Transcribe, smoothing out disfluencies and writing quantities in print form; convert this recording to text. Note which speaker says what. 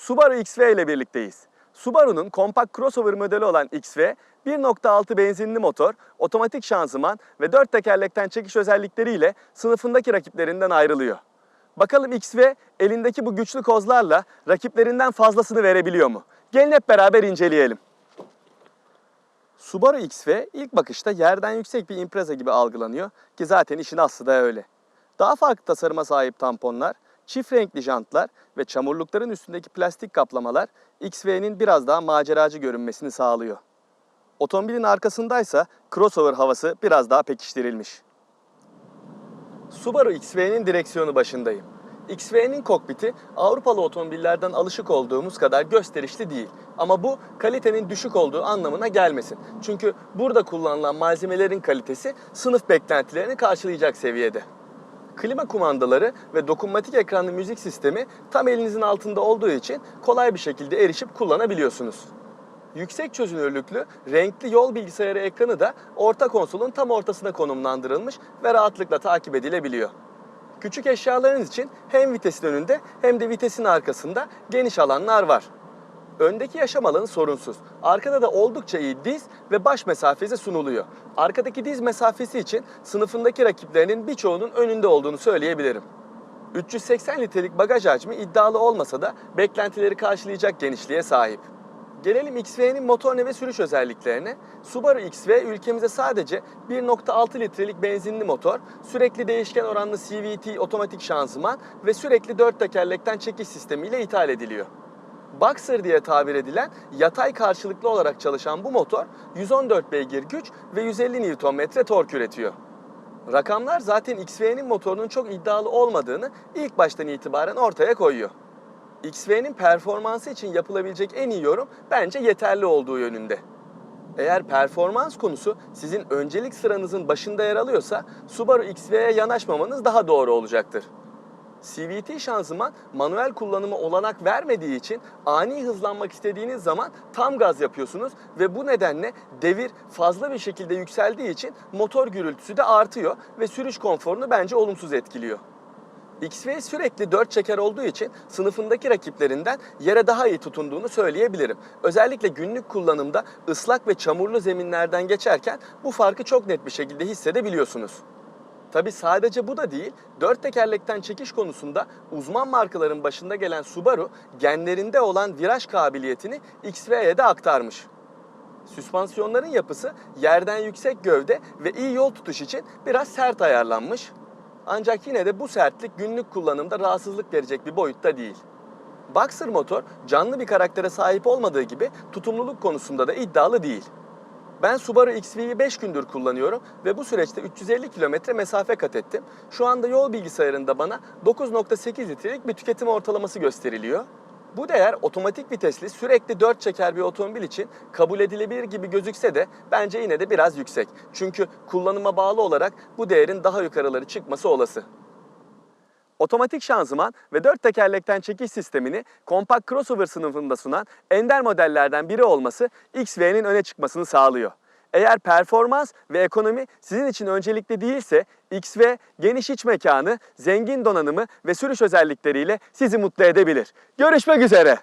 Speaker 1: Subaru XV ile birlikteyiz. Subaru'nun kompakt crossover modeli olan XV, 1.6 benzinli motor, otomatik şanzıman ve 4 tekerlekten çekiş özellikleriyle sınıfındaki rakiplerinden ayrılıyor. Bakalım XV elindeki bu güçlü kozlarla rakiplerinden fazlasını verebiliyor mu? Gelin hep beraber inceleyelim. Subaru XV ilk bakışta yerden yüksek bir Impreza gibi algılanıyor ki zaten işin aslı da öyle. Daha farklı tasarıma sahip tamponlar, çift renkli jantlar ve çamurlukların üstündeki plastik kaplamalar XV'nin biraz daha maceracı görünmesini sağlıyor. Otomobilin arkasındaysa crossover havası biraz daha pekiştirilmiş. Subaru XV'nin direksiyonu başındayım. XV'nin kokpiti Avrupalı otomobillerden alışık olduğumuz kadar gösterişli değil. Ama bu kalitenin düşük olduğu anlamına gelmesin. Çünkü burada kullanılan malzemelerin kalitesi sınıf beklentilerini karşılayacak seviyede. Klima kumandaları ve dokunmatik ekranlı müzik sistemi tam elinizin altında olduğu için kolay bir şekilde erişip kullanabiliyorsunuz. Yüksek çözünürlüklü, renkli yol bilgisayarı ekranı da orta konsolun tam ortasına konumlandırılmış ve rahatlıkla takip edilebiliyor. Küçük eşyalarınız için hem vitesin önünde hem de vitesin arkasında geniş alanlar var. Öndeki yaşam alanı sorunsuz. Arkada da oldukça iyi diz ve baş mesafesi sunuluyor. Arkadaki diz mesafesi için sınıfındaki rakiplerinin birçoğunun önünde olduğunu söyleyebilirim. 380 litrelik bagaj hacmi iddialı olmasa da beklentileri karşılayacak genişliğe sahip. Gelelim XV'nin motor ve sürüş özelliklerine. Subaru XV ülkemize sadece 1.6 litrelik benzinli motor, sürekli değişken oranlı CVT otomatik şanzıman ve sürekli 4 tekerlekten çekiş sistemiyle ithal ediliyor. Boxer diye tabir edilen yatay karşılıklı olarak çalışan bu motor 114 beygir güç ve 150 Nm tork üretiyor. Rakamlar zaten XV'nin motorunun çok iddialı olmadığını ilk baştan itibaren ortaya koyuyor. XV'nin performansı için yapılabilecek en iyi yorum bence yeterli olduğu yönünde. Eğer performans konusu sizin öncelik sıranızın başında yer alıyorsa Subaru XV'ye yanaşmamanız daha doğru olacaktır. CVT şanzıman manuel kullanıma olanak vermediği için ani hızlanmak istediğiniz zaman tam gaz yapıyorsunuz ve bu nedenle devir fazla bir şekilde yükseldiği için motor gürültüsü de artıyor ve sürüş konforunu bence olumsuz etkiliyor. XV sürekli 4 çeker olduğu için sınıfındaki rakiplerinden yere daha iyi tutunduğunu söyleyebilirim. Özellikle günlük kullanımda ıslak ve çamurlu zeminlerden geçerken bu farkı çok net bir şekilde hissedebiliyorsunuz. Tabi sadece bu da değil, 4 tekerlekten çekiş konusunda uzman markaların başında gelen Subaru genlerinde olan viraj kabiliyetini XV'ye de aktarmış. Süspansiyonların yapısı yerden yüksek gövde ve iyi yol tutuş için biraz sert ayarlanmış. Ancak yine de bu sertlik günlük kullanımda rahatsızlık verecek bir boyutta değil. Boxer motor canlı bir karaktere sahip olmadığı gibi tutumluluk konusunda da iddialı değil. Ben Subaru XV'yi 5 gündür kullanıyorum ve bu süreçte 350 kilometre mesafe kat ettim. Şu anda yol bilgisayarında bana 9.8 litrelik bir tüketim ortalaması gösteriliyor. Bu değer otomatik vitesli sürekli 4 çeker bir otomobil için kabul edilebilir gibi gözükse de bence yine de biraz yüksek. Çünkü kullanıma bağlı olarak bu değerin daha yukarıları çıkması olası. Otomatik şanzıman ve 4 tekerlekten çekiş sistemini kompakt crossover sınıfında sunan ender modellerden biri olması XV'nin öne çıkmasını sağlıyor. Eğer performans ve ekonomi sizin için öncelikli değilse XV geniş iç mekanı, zengin donanımı ve sürüş özellikleriyle sizi mutlu edebilir. Görüşmek üzere.